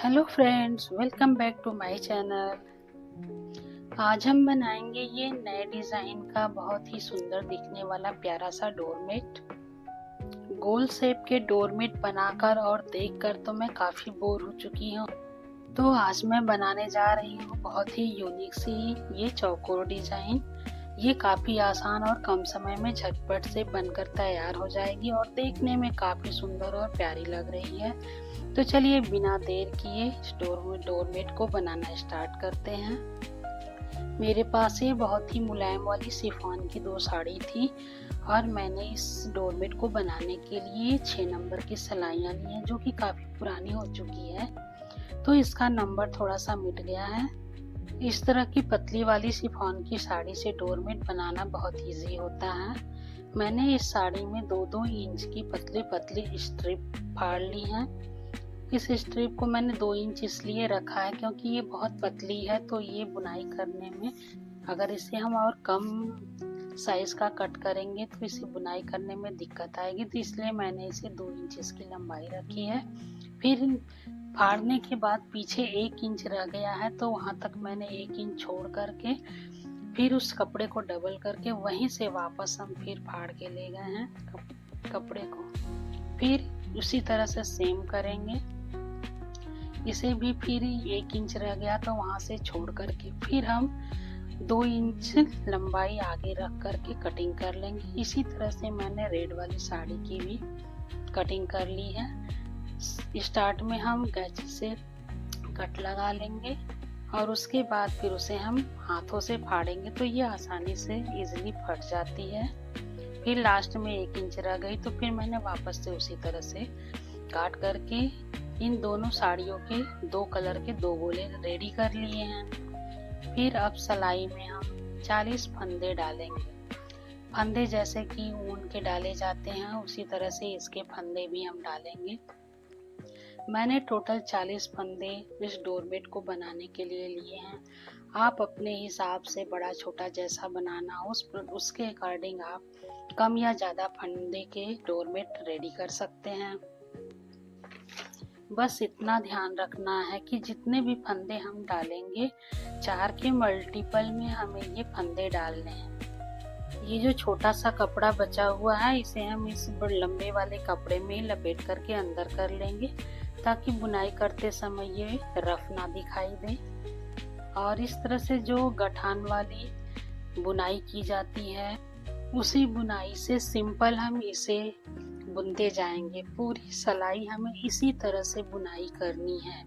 Hello friends, welcome back to my channel. आज हम बनाएंगे ये नए डिज़ाइन का बहुत ही सुंदर दिखने वाला प्यारा सा डोरमेट। गोल शेप के डोरमेट बनाकर और देखकर तो मैं काफ़ी बोर हो चुकी हूँ। तो आज मैं बनाने जा रही हूँ बहुत ही यूनिक सी ये चौकोर डिज़ाइन। ये काफ़ी आसान और कम समय में झटपट से बनकर तैयार हो जाएगी और देखने में काफ़ी सुंदर और प्यारी लग रही है। तो चलिए बिना देर किए इस डोरमेट को बनाना स्टार्ट करते हैं। मेरे पास ये बहुत ही मुलायम वाली शिफॉन की 2 साड़ी थी और मैंने इस डोरमेट को बनाने के लिए 6 नंबर की सिलाइयाँ ली हैं, जो कि काफ़ी पुरानी हो चुकी है, तो इसका नंबर थोड़ा सा मिट गया है। इस तरह की पतली वाली शिफॉन की साड़ी से डोरमेट बनाना बहुत इजी होता है। मैंने इस साड़ी में 2-2 इंच की पतली पतली स्ट्रिप फाड़ ली हैं। इस स्ट्रिप को मैंने 2 इंच इसलिए रखा है क्योंकि ये बहुत पतली है, तो ये बुनाई करने में अगर इसे हम और कम साइज का कट करेंगे तो इसे बुनाई करने में दिक्कत आएगी, तो इसलिए मैंने इसे 2 इंच इसकी लंबाई रखी है। फिर फाड़ने के बाद पीछे 1 इंच रह गया है, तो वहाँ तक मैंने 1 इंच छोड़ करके फिर उस कपड़े को डबल करके वहीं से वापस हम फिर फाड़ के ले गए हैं कपड़े को। फिर उसी तरह से सेम करेंगे। इसे भी फिर 1 इंच रह गया तो वहां से छोड़ करके फिर हम 2 इंच लंबाई आगे रख करके कटिंग कर लेंगे। इसी तरह से मैंने रेड वाली साड़ी की भी कटिंग कर ली है। स्टार्ट में हम कैंची से कट लगा लेंगे और उसके बाद फिर उसे हम हाथों से फाड़ेंगे, तो ये आसानी से इजीली फट जाती है। फिर लास्ट में 1 इंच रह गई तो फिर मैंने वापस से उसी तरह से काट करके इन दोनों साड़ियों के 2 कलर के 2 गोले रेडी कर लिए हैं। फिर अब सिलाई में हम 40 फंदे डालेंगे। फंदे जैसे कि ऊन के डाले जाते हैं उसी तरह से इसके फंदे भी हम डालेंगे। मैंने टोटल 40 फंदे इस डोरमेट को बनाने के लिए लिए हैं। आप अपने हिसाब से बड़ा छोटा जैसा बनाना हो उसके अकॉर्डिंग आप कम या ज़्यादा फंदे के डोरमेट रेडी कर सकते हैं। बस इतना ध्यान रखना है कि जितने भी फंदे हम डालेंगे 4 के मल्टीपल में हमें ये फंदे डालने हैं। ये जो छोटा सा कपड़ा बचा हुआ है इसे हम इस लंबे वाले कपड़े में लपेट करके अंदर कर लेंगे, ताकि बुनाई करते समय ये रफ ना दिखाई दे। और इस तरह से जो गठान वाली बुनाई की जाती है उसी बुनाई से सिंपल हम इसे बुनते जाएंगे। पूरी सिलाई हमें इसी तरह से बुनाई करनी है।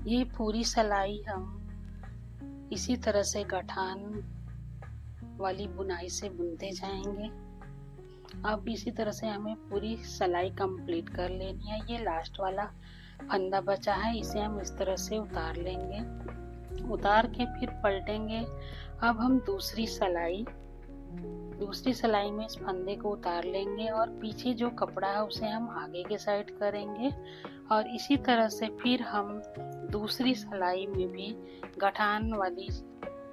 ये पूरी सिलाई हम इसी तरह से गठान वाली बुनाई से बुनते जाएंगे। अब इसी तरह से हमें पूरी सिलाई कंप्लीट कर लेनी है। ये लास्ट वाला फंदा बचा है, इसे हम इस तरह से उतार लेंगे। उतार के फिर पलटेंगे। अब हम दूसरी सिलाई में इस फंदे को उतार लेंगे और पीछे जो कपड़ा है उसे हम आगे के साइड करेंगे और इसी तरह से फिर हम दूसरी सिलाई में भी गठान वाली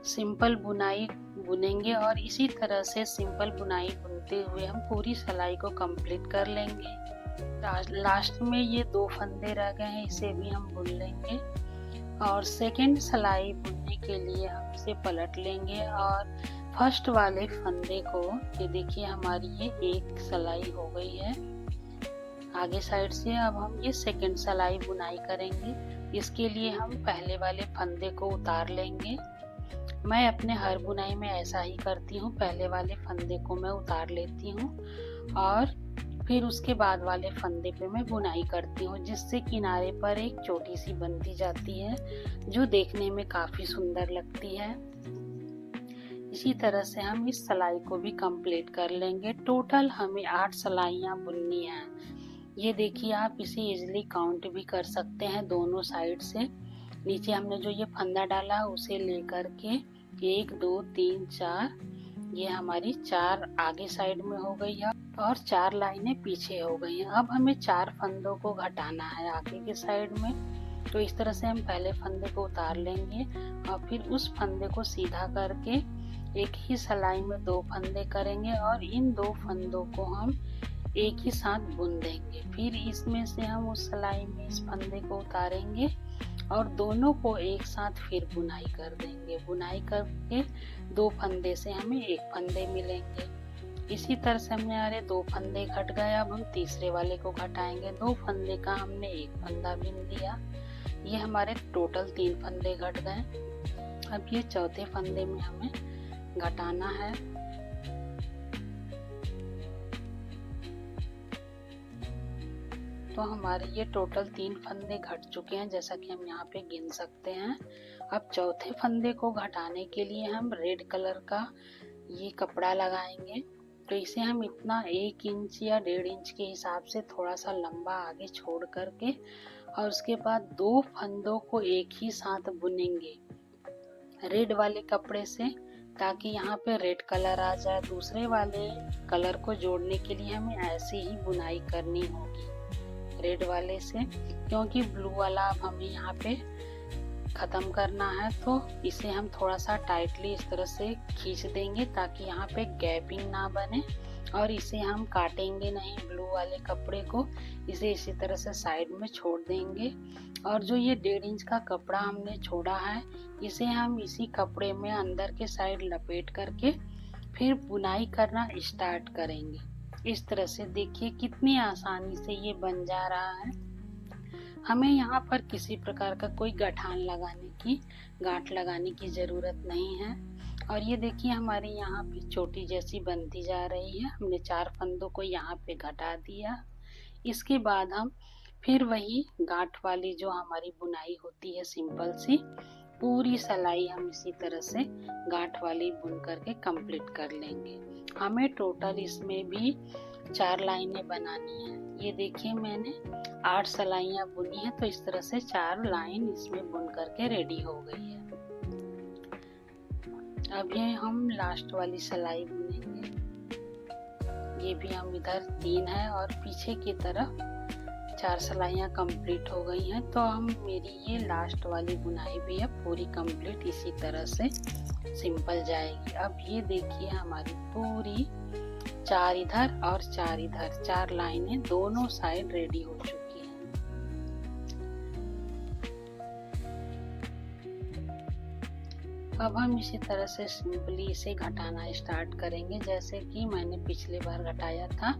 सिंपल बुनाई बुनेंगे और इसी तरह से सिंपल बुनाई बुनते हुए हम पूरी सिलाई को कंप्लीट कर लेंगे। लास्ट में ये 2 फंदे रह गए हैं, इसे भी हम बुन लेंगे और सेकेंड सिलाई बुनने के लिए हम इसे पलट लेंगे और फर्स्ट वाले फंदे को, ये देखिए हमारी ये 1 सिलाई हो गई है आगे साइड से। अब हम ये सेकेंड सिलाई बुनाई करेंगे। इसके लिए हम पहले वाले फंदे को उतार लेंगे। मैं अपने हर बुनाई में ऐसा ही करती हूँ, पहले वाले फंदे को मैं उतार लेती हूँ और फिर उसके बाद वाले फंदे पे मैं बुनाई करती हूँ, जिससे किनारे पर एक छोटी सी बनती जाती है जो देखने में काफी सुंदर लगती है। इसी तरह से हम इस सिलाई को भी कंप्लीट कर लेंगे। टोटल हमें 8 सिलाइयाँ बुननी है। ये देखिए आप इसे इजीली काउंट भी कर सकते हैं दोनों साइड से। नीचे हमने जो ये फंदा डाला उसे लेकर के 1 2 3 4, ये हमारी 4 आगे साइड में हो गई है और 4 लाइनें पीछे हो गई हैं। अब हमें 4 फंदों को घटाना है आगे के साइड में, तो इस तरह से हम पहले फंदे को उतार लेंगे और फिर उस फंदे को सीधा करके एक ही सिलाई में 2 फंदे करेंगे और इन 2 फंदों को हम एक ही साथ बुन देंगे। फिर इसमें से हम उस सिलाई में इस फंदे को उतारेंगे और दोनों को एक साथ फिर बुनाई कर देंगे। बुनाई करके 2 फंदे से हमें 1 फंदे मिलेंगे। इसी तरह से हमारे 2 फंदे घट गए। अब हम तीसरे वाले को घटाएंगे। 2 फंदे का हमने 1 फंदा बिन दिया। ये हमारे टोटल 3 फंदे घट गए। अब ये चौथे फंदे में हमें घटाना है। तो हमारे ये टोटल 3 फंदे घट चुके हैं, जैसा कि हम यहाँ पे गिन सकते हैं। अब चौथे फंदे को घटाने के लिए हम रेड कलर का ये कपड़ा लगाएंगे। तो इसे हम इतना 1 इंच या 1.5 इंच के हिसाब से थोड़ा सा लंबा आगे छोड़ करके और उसके बाद 2 फंदों को एक ही साथ बुनेंगे रेड वाले कपड़े से, ताकि यहाँ पे रेड कलर आ जाए। दूसरे वाले कलर को जोड़ने के लिए हमें ऐसे ही बुनाई करनी होगी रेड वाले से, क्योंकि ब्लू वाला अब हमें यहाँ पे खत्म करना है। तो इसे हम थोड़ा सा टाइटली इस तरह से खींच देंगे ताकि यहाँ पे गैपिंग ना बने, और इसे हम काटेंगे नहीं ब्लू वाले कपड़े को। इसे इसी तरह से साइड में छोड़ देंगे। और जो ये 1.5 इंच का कपड़ा हमने छोड़ा है, इसे हम इसी कपड़े में अंदर के साइड लपेट करके फिर बुनाई करना स्टार्ट करेंगे। इस तरह से देखिए कितनी आसानी से ये बन जा रहा है। हमें यहाँ पर किसी प्रकार का कोई गांठ लगाने की जरूरत नहीं है। और ये देखिए हमारे यहाँ पे चोटी जैसी बनती जा रही है। हमने 4 फंदों को यहाँ पे घटा दिया। इसके बाद हम फिर वही गांठ वाली जो हमारी बुनाई होती है सिंपल सी, पूरी सिलाई हम इसी तरह से गांठ वाली बुन करके कंप्लीट कर लेंगे। हमें टोटल इसमें भी 4 लाइनें बनानी है। ये देखिए मैंने 8 सिलाइयाँ बुनी है, तो इस तरह से 4 लाइन इसमें बुन करके रेडी हो गई है। अब ये हम लास्ट वाली सिलाई बुनेंगे। ये भी हम इधर 3 है और पीछे की तरफ 4 सिलाइयाँ कंप्लीट हो गई हैं। तो हम मेरी ये लास्ट वाली बुनाई भी है पूरी कंप्लीट इसी तरह से सिंपल जाएगी। अब ये देखिए हमारी पूरी 4 इधर और 4 इधर 4 लाइनें दोनों साइड रेडी हो चुकी हैं। अब हम इसी तरह से सिंपली इसे घटाना स्टार्ट करेंगे। जैसे कि मैंने पिछले बार घटाया था,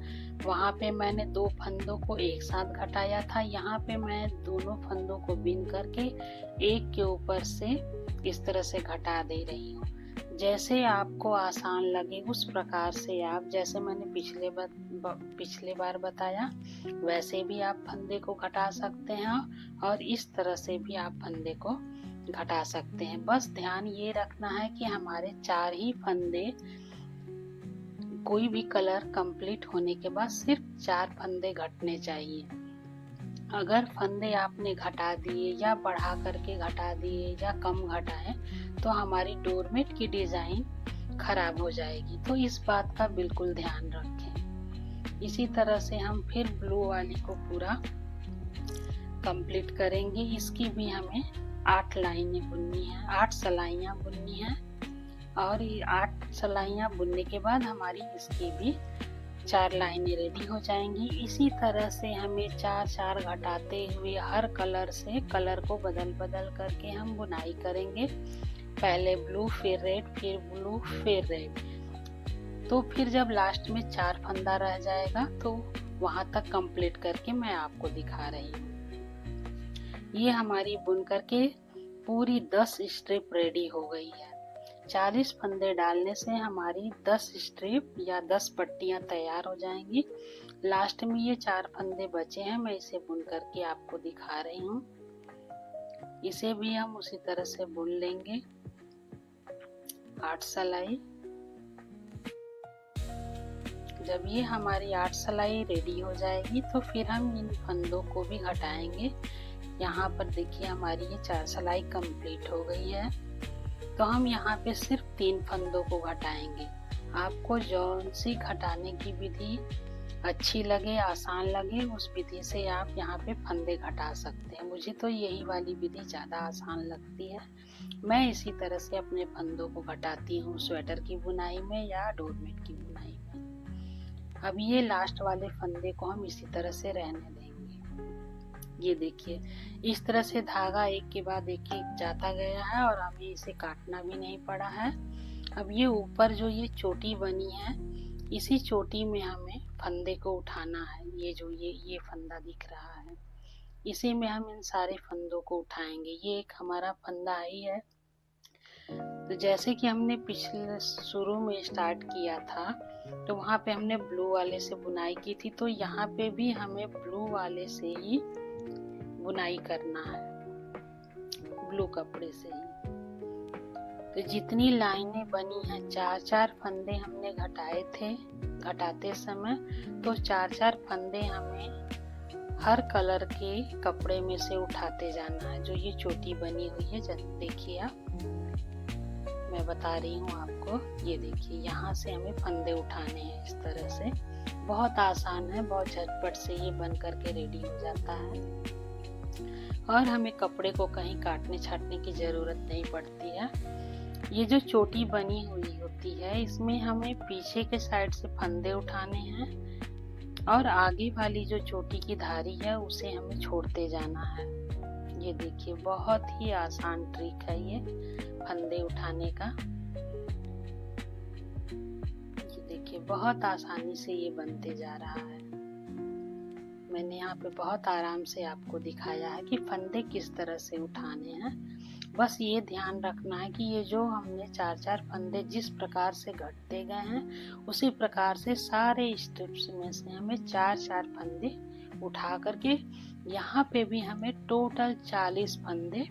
वहाँ पे मैंने 2 फंदों को एक साथ घटाया था। यहाँ पे मैं दोनों फंदों को बिन करके एक के ऊपर से इस तरह से घटा दे रही हूँ। जैसे आपको आसान लगे उस प्रकार से आप, जैसे मैंने पिछले बार बताया, वैसे भी आप फंदे को घटा सकते हैं और इस तरह से भी आप फंदे को घटा सकते हैं। बस ध्यान ये रखना है कि हमारे 4 ही फंदे, कोई भी कलर कंप्लीट होने के बाद सिर्फ 4 फंदे घटने चाहिए। अगर फंदे आपने घटा दिए या बढ़ा करके घटा दिए या कम घटाए तो हमारी डोरमेट की डिजाइन खराब हो जाएगी। तो इस बात का बिल्कुल ध्यान रखें। इसी तरह से हम फिर ब्लू वाली को पूरा कंप्लीट करेंगे। इसकी भी हमें 8 लाइनें बुननी है, 8 सिलाइयाँ बुननी है। और ये 8 सिलाइयाँ बुनने के बाद हमारी इसकी भी 4 लाइनें रेडी हो जाएंगी। इसी तरह से हमें 4-4 घटाते हुए हर कलर से कलर को बदल करके हम बुनाई करेंगे। पहले ब्लू, फिर रेड, फिर ब्लू, फिर रेड। तो फिर जब लास्ट में 4 फंदा रह जाएगा तो वहां तक कंप्लीट करके मैं आपको दिखा रही हूँ। ये हमारी बुन करके पूरी 10 स्ट्रिप रेडी हो गई है। 40 फंदे डालने से हमारी 10 स्ट्रिप या 10 पट्टियां तैयार हो जाएंगी। लास्ट में ये 4 फंदे बचे हैं, मैं इसे बुन करके आपको दिखा रही हूँ। इसे भी हम उसी तरह से बुन लेंगे 8 सिलाई। जब ये हमारी 8 सिलाई रेडी हो जाएगी तो फिर हम इन फंदों को भी घटाएंगे। यहाँ पर देखिए हमारी ये 4 सिलाई कंप्लीट हो गई है। तो हम यहाँ पे सिर्फ 3 फंदों को घटाएंगे। आपको जौन सी घटाने की विधि अच्छी लगे, आसान लगे, उस विधि से आप यहाँ पे फंदे घटा सकते हैं। मुझे तो यही वाली विधि ज़्यादा आसान लगती है। मैं इसी तरह से अपने फंदों को घटाती हूँ स्वेटर की बुनाई में या डोरमेट की बुनाई में। अब ये लास्ट वाले फंदे को हम इसी तरह से रहने देंगे। ये देखिए, इस तरह से धागा एक के बाद एक जाता गया है और हमें इसे काटना भी नहीं पड़ा है। अब ये ऊपर जो ये चोटी बनी है, इसी चोटी में हमें फंदे को उठाना है। ये जो ये फंदा दिख रहा है, इसी में हम इन सारे फंदों को उठाएंगे। ये एक हमारा फंदा ही है। तो जैसे कि हमने पिछले शुरू में स्टार्ट किया था, तो वहाँ पे हमने ब्लू वाले से बुनाई की थी, तो यहाँ पे भी हमें ब्लू वाले से ही बुनाई करना है, ब्लू कपड़े से ही। तो जितनी लाइनें बनी हैं, 4-4 फंदे हमने घटाए थे, घटाते समय तो 4-4 फंदे हमें हर कलर के कपड़े में से उठाते जाना है। जो ये चोटी बनी हुई है, देखिए आप, मैं बता रही हूँ आपको, ये देखिए, यहाँ से हमें फंदे उठाने हैं इस तरह से। बहुत आसान है, बहुत झटपट से ये बन करके रेडी हो जाता है और हमें कपड़े को कहीं काटने छाटने की जरूरत नहीं पड़ती है। ये जो चोटी बनी हुई होती है, इसमें हमें पीछे के साइड से फंदे उठाने हैं और आगे वाली जो चोटी की धारी है उसे हमें छोड़ते जाना है। ये देखिए, बहुत ही आसान ट्रिक है ये फंदे उठाने का। ये देखिए, बहुत आसानी से ये बनते जा रहा है। मैंने यहाँ पे बहुत आराम से आपको दिखाया है कि फंदे किस तरह से उठाने हैं। बस ये ध्यान रखना है कि ये जो हमने 4-4 फंदे जिस प्रकार से घटते गए हैं, उसी प्रकार से सारे स्ट्रिप्स में से हमें 4-4 फंदे उठा करके यहाँ पे भी हमें टोटल 40 फंदे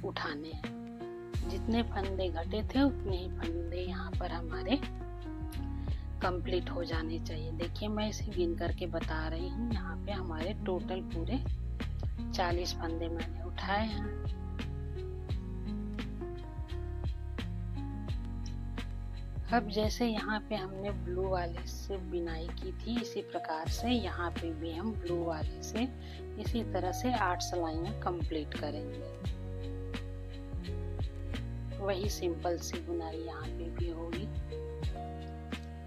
उठाने हैं। जितने फंदे घटे थे उतने ही फंदे यहाँ पर हमारे कंप्लीट हो जाने चाहिए। देखिए, मैं इसे गिन करके बता रही हूँ। यहाँ पे हमारे टोटल पूरे 40 फंदे मैंने उठाए हैं। अब जैसे यहाँ पे हमने ब्लू वाले से बुनाई की थी, इसी प्रकार से यहाँ पे भी हम ब्लू वाले से इसी तरह से 8 सिलाइयाँ कंप्लीट करेंगे। वही सिंपल सी बुनाई यहाँ पे भी होगी।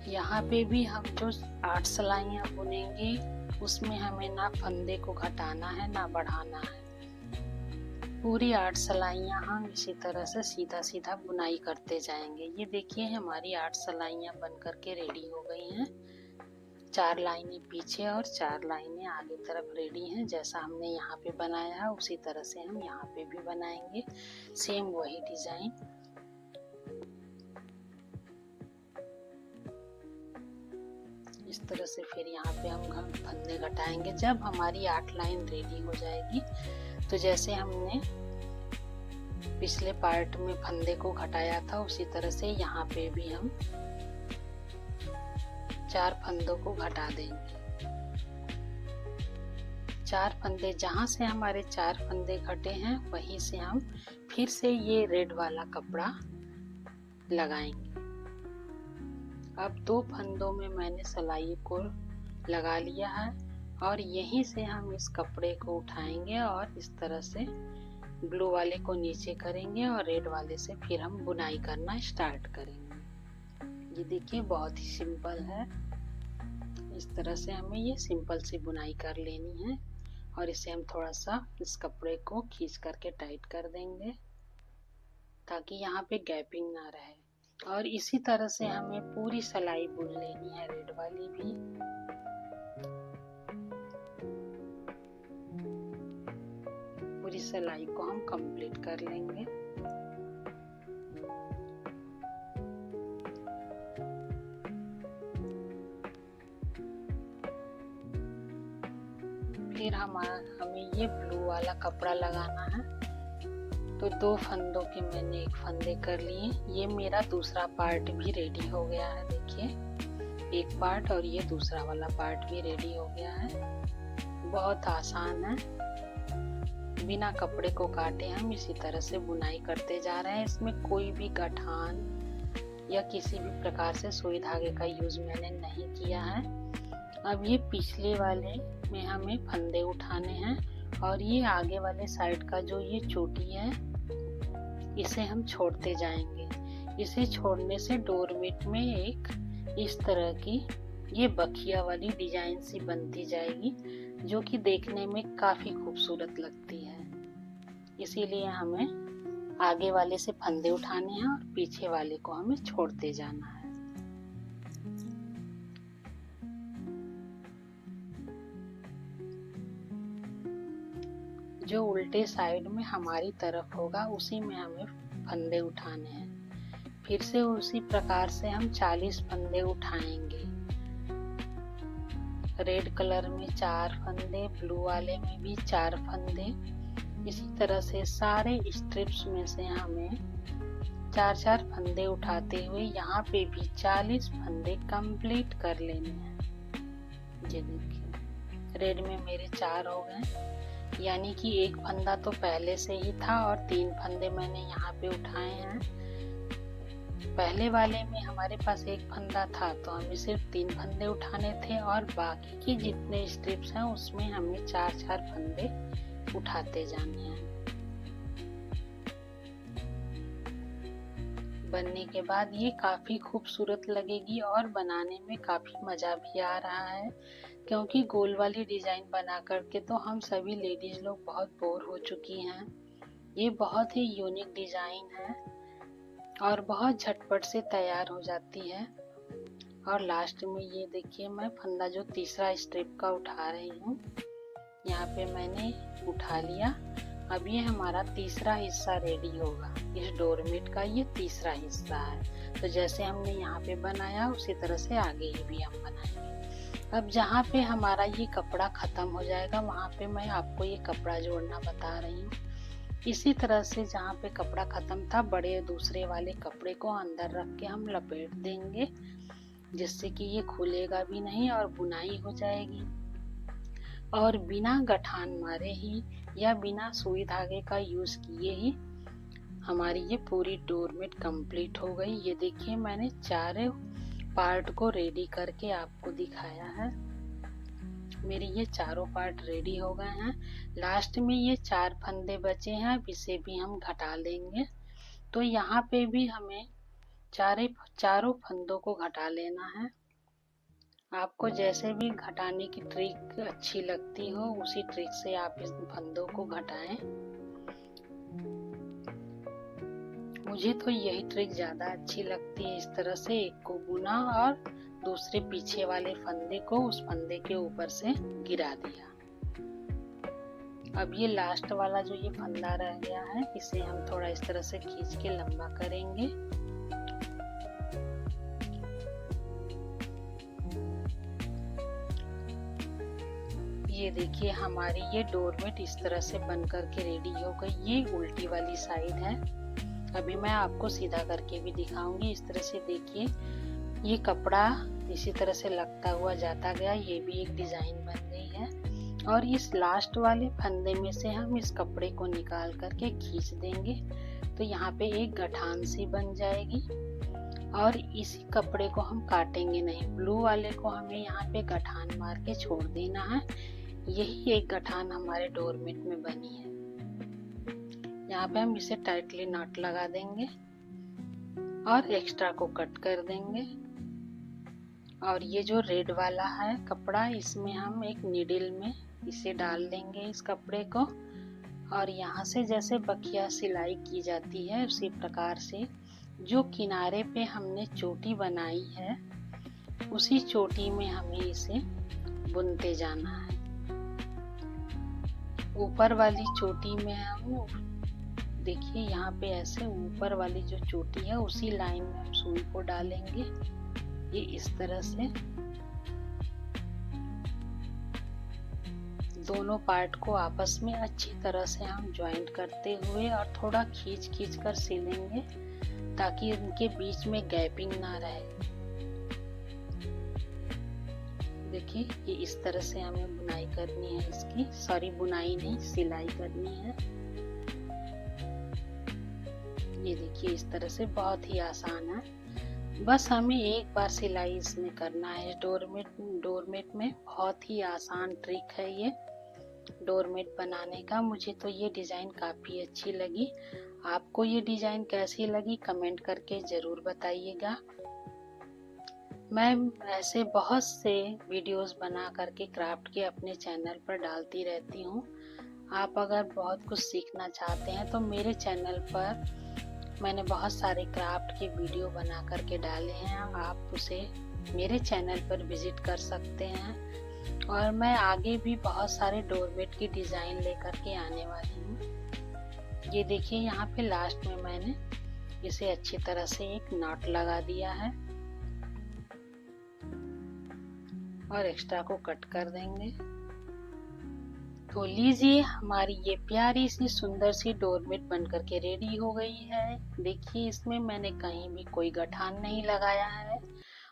यहाँ पे भी हम जो 8 सिलाइयाँ बुनेंगे, उसमें हमें ना फंदे को घटाना है ना बढ़ाना है। पूरी 8 सिलाइयाँ हम इसी तरह से सीधा सीधा बुनाई करते जाएंगे। ये देखिए, हमारी 8 सिलाइयाँ बन करके रेडी हो गई हैं। 4 लाइनें पीछे और 4 लाइनें आगे तरफ रेडी हैं। जैसा हमने यहाँ पे बनाया है उसी तरह से हम यहाँ पे भी बनाएंगे, सेम वही डिजाइन। इस तरह से फिर यहाँ पे हम फंदे घटाएंगे। जब हमारी 8 लाइन रेडी हो जाएगी, तो जैसे हमने पिछले पार्ट में फंदे को घटाया था, उसी तरह से यहाँ पे भी हम 4 फंदों को घटा देंगे। 4 फंदे, जहाँ से हमारे 4 फंदे घटे हैं वहीं से हम फिर से ये रेड वाला कपड़ा लगाएंगे। अब 2 फंदों में मैंने सिलाई को लगा लिया है और यहीं से हम इस कपड़े को उठाएंगे और इस तरह से ब्लू वाले को नीचे करेंगे और रेड वाले से फिर हम बुनाई करना स्टार्ट करेंगे। ये देखिए, बहुत ही सिंपल है। इस तरह से हमें ये सिंपल सी बुनाई कर लेनी है और इसे हम थोड़ा सा इस कपड़े को खींच करके टाइट कर देंगे ताकि यहाँ पे गैपिंग ना रहे। और इसी तरह से हमें पूरी सिलाई बुन लेनी है, रेड वाली भी। पूरी सिलाई को हम कंप्लीट कर लेंगे। फिर हमें ये ब्लू वाला कपड़ा लगाना है। तो 2 फंदों के मैंने 1 फंदे कर लिए। ये मेरा दूसरा पार्ट भी रेडी हो गया है। देखिए, एक पार्ट और ये दूसरा वाला पार्ट भी रेडी हो गया है। बहुत आसान है, बिना कपड़े को काटे हम इसी तरह से बुनाई करते जा रहे हैं। इसमें कोई भी गठान या किसी भी प्रकार से सुई धागे का यूज मैंने नहीं किया है। अब ये पिछले वाले में हमें फंदे उठाने हैं और ये आगे वाले साइड का जो ये चोटी है, इसे हम छोड़ते जाएंगे। इसे छोड़ने से डोरमेट में एक इस तरह की ये बखिया वाली डिजाइन सी बनती जाएगी, जो कि देखने में काफ़ी खूबसूरत लगती है। इसीलिए हमें आगे वाले से फंदे उठाने हैं और पीछे वाले को हमें छोड़ते जाना है। जो उल्टे साइड में हमारी तरफ होगा उसी में हमें फंदे उठाने हैं। फिर से उसी प्रकार से हम 40 फंदे उठाएंगे। रेड कलर में 4 फंदे, ब्लू वाले में भी 4 फंदे। इसी तरह से सारे स्ट्रिप्स में से हमें 4-4 फंदे उठाते हुए यहाँ पे भी 40 फंदे कंप्लीट कर लेने हैं। ये देखिए रेड में मेरे 4 हो गए, यानी कि एक फंदा तो पहले से ही था और 3 फंदे मैंने यहाँ पे उठाए हैं। पहले वाले में हमारे पास एक फंदा था तो हमें सिर्फ 3 फंदे उठाने थे और बाकी की जितने स्ट्रिप्स हैं उसमें हमें 4-4 फंदे उठाते जाने हैं। बनने के बाद ये काफ़ी खूबसूरत लगेगी और बनाने में काफ़ी मज़ा भी आ रहा है, क्योंकि गोल वाली डिज़ाइन बना करके तो हम सभी लेडीज़ लोग बहुत बोर हो चुकी हैं। ये बहुत ही यूनिक डिज़ाइन है और बहुत झटपट से तैयार हो जाती है। और लास्ट में ये देखिए मैं फंदा जो तीसरा स्ट्रिप का उठा रही हूँ, यहाँ पे मैंने उठा लिया। अब ये हमारा तीसरा हिस्सा रेडी होगा। इस डोरमेट का ये तीसरा हिस्सा है। तो जैसे हमने यहाँ पे बनाया उसी तरह से आगे ही भी हम बनाएंगे। अब जहाँ पे हमारा ये कपड़ा खत्म हो जाएगा वहाँ पे मैं आपको ये कपड़ा जोड़ना बता रही हूँ। इसी तरह से जहाँ पे कपड़ा खत्म था बड़े दूसरे वाले कपड़े को अंदर रख के हम लपेट देंगे, जिससे कि ये खुलेगा भी नहीं और बुनाई हो जाएगी। और बिना गठान मारे ही या बिना सुई धागे का यूज किए ही हमारी ये पूरी डोरमेट कंप्लीट हो गई। ये देखिए मैंने 4 पार्ट को रेडी करके आपको दिखाया है। मेरे ये चारों पार्ट रेडी हो गए हैं। लास्ट में ये 4 फंदे बचे हैं, अब इसे भी हम घटा लेंगे। तो यहाँ पे भी हमें चारों फंदों को घटा लेना है। आपको जैसे भी घटाने की ट्रिक अच्छी लगती हो उसी ट्रिक से आप इस फंदों को घटाएं। मुझे तो यही ट्रिक ज्यादा अच्छी लगती है। इस तरह से एक को बुना और दूसरे पीछे वाले फंदे को उस फंदे के ऊपर से गिरा दिया। अब ये लास्ट वाला जो ये फंदा रह गया है इसे हम थोड़ा इस तरह से खींच के लंबा करेंगे। ये देखिए हमारी ये डोरमेट इस तरह से बन करके रेडी हो गई। ये उल्टी वाली साइड है। अभी मैं आपको सीधा करके भी दिखाऊंगी। इस तरह से देखिए ये कपड़ा इसी तरह से लगता हुआ जाता गया। ये भी एक डिजाइन बन गई है। और इस लास्ट वाले फंदे में से हम इस कपड़े को निकाल करके खींच देंगे तो यहाँ पे एक गठान सी बन जाएगी। और इसी कपड़े को हम काटेंगे नहीं, ब्लू वाले को हमें यहाँ पे गठान मार के छोड़ देना है। यही एक गठान हमारे डोरमेट में बनी है। यहाँ पे हम इसे टाइटली नॉट लगा देंगे और एक्स्ट्रा को कट कर देंगे। और ये जो रेड वाला है कपड़ा इसमें हम एक नीडल में इसे डाल देंगे इस कपड़े को। और यहाँ से जैसे बखिया सिलाई की जाती है उसी प्रकार से जो किनारे पे हमने चोटी बनाई है उसी चोटी में हमें इसे बुनते जाना है। ऊपर वाली चोटी में हम देखिए यहाँ पे ऐसे ऊपर वाली जो चोटी है उसी लाइन में हम सुई को डालेंगे। ये इस तरह से दोनों पार्ट को आपस में अच्छी तरह से हम ज्वाइंट करते हुए और थोड़ा खींच खींच कर सिलेंगे ताकि इनके बीच में गैपिंग ना रहे। देखिए ये इस तरह से हमें बुनाई करनी है इसकी, सॉरी बुनाई नहीं सिलाई करनी है। ये देखिए इस तरह से बहुत ही आसान है। बस हमें एक बार सिलाई इसमें करना है। डोरमेट में बहुत ही आसान ट्रिक है ये डोरमेट बनाने का। मुझे तो ये डिजाइन काफी अच्छी लगी। आपको ये डिजाइन कैसी लगी कमेंट करके जरूर बताइएगा। मैं ऐसे बहुत से वीडियोस बना करके क्राफ्ट के अपने चैनल पर डालती रहती हूँ। आप अगर बहुत कुछ सीखना चाहते हैं तो मेरे चैनल पर मैंने बहुत सारे क्राफ्ट के वीडियो बना करके डाले हैं, आप उसे मेरे चैनल पर विजिट कर सकते हैं। और मैं आगे भी बहुत सारे डोरमेट की डिज़ाइन लेकर के आने वाली हूँ। ये देखिए यहाँ पे लास्ट में मैंने इसे अच्छी तरह से एक नॉट लगा दिया है और एक्स्ट्रा को कट कर देंगे। तो लीजिए, हमारी ये प्यारी सी सुंदर सी डोरमेट बनकर के रेडी हो गई है। देखिए, इसमें मैंने कहीं भी कोई गठान नहीं लगाया है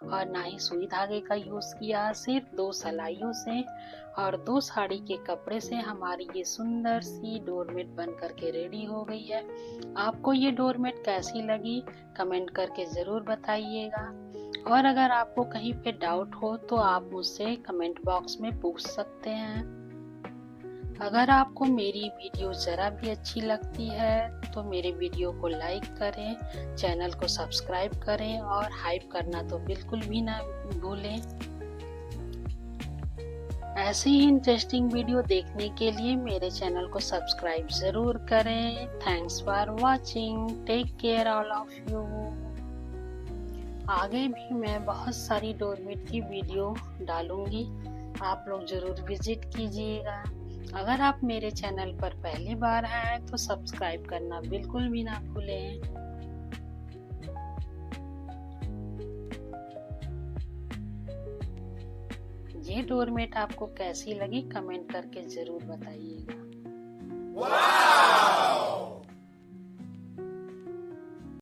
और ना ही सुई धागे का यूज किया, सिर्फ 2 सलाइयों से और 2 साड़ी के कपड़े से हमारी ये सुंदर सी डोरमेट बनकर के रेडी हो गई है। आपको ये डोरमेट कैसी लगी कमेंट करके जरूर बताइएगा। और अगर आपको कहीं पे डाउट हो तो आप मुझसे कमेंट बॉक्स में पूछ सकते हैं। अगर आपको मेरी वीडियो ज़रा भी अच्छी लगती है तो मेरे वीडियो को लाइक करें, चैनल को सब्सक्राइब करें और हाइप करना तो बिल्कुल भी ना भूलें। ऐसे ही इंटरेस्टिंग वीडियो देखने के लिए मेरे चैनल को सब्सक्राइब ज़रूर करें। Thanks for watching, take care all of you. आगे भी मैं बहुत सारी डोरमेट की वीडियो डालूंगी, आप लोग ज़रूर विजिट कीजिएगा। अगर आप मेरे चैनल पर पहली बार हैं तो सब्सक्राइब करना बिल्कुल भी ना भूलें। ये डोरमेट आपको कैसी लगी कमेंट करके जरूर बताइएगा।